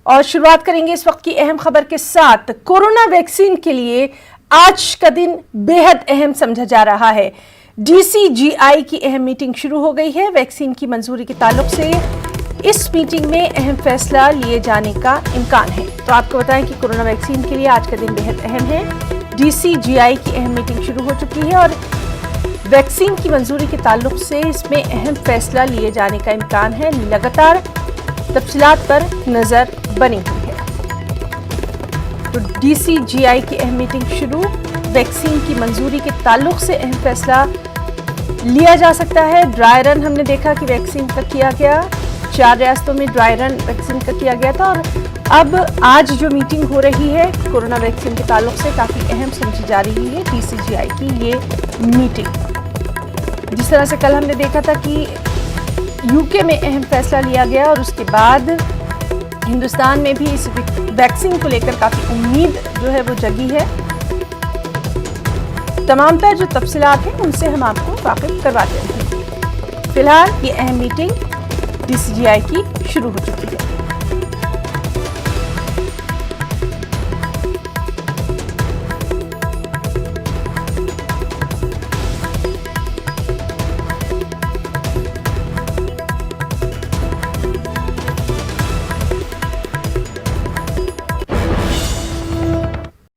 और शुरुआत करेंगे इस वक्त की अहम खबर के साथ। कोरोना वैक्सीन के लिए आज का दिन बेहद अहम समझा जा रहा है। DCGI की अहम मीटिंग शुरू हो गई है। वैक्सीन की मंजूरी के ताल्लुक से इस मीटिंग में अहम फैसला लिए जाने का इम्कान है। तो आपको बताएं कि कोरोना वैक्सीन के लिए आज का दिन बेहद अहम है। DCGI की अहम मीटिंग शुरू हो चुकी है और वैक्सीन की मंजूरी के ताल्लुक से इसमें अहम फैसला लिए जाने का इम्कान है। लगातार तफसीलात पर नजर बनी हुई है। तो DCGI की अहम मीटिंग शुरू। वैक्सीन की मंजूरी के ताल्लुक से अहम फैसला लिया जा सकता है। ड्राई रन हमने देखा कि वैक्सीन का किया गया, 4 रियासतों में ड्राई रन वैक्सीन का किया गया था और अब आज जो मीटिंग हो रही है कोरोना वैक्सीन के ताल्लुक से काफ़ी अहम समझी जा रही है DCGI की ये मीटिंग। जिस तरह से कल हमने देखा था कि UK में अहम फैसला लिया गया और उसके बाद हिंदुस्तान में भी इस वैक्सीन को लेकर काफ़ी उम्मीद जो है वो जगी है। तमाम तर जो तफसीलात हैं उनसे हम आपको वाकिफ करवाते हैं। फिलहाल ये अहम मीटिंग DCGI की शुरू हो चुकी है।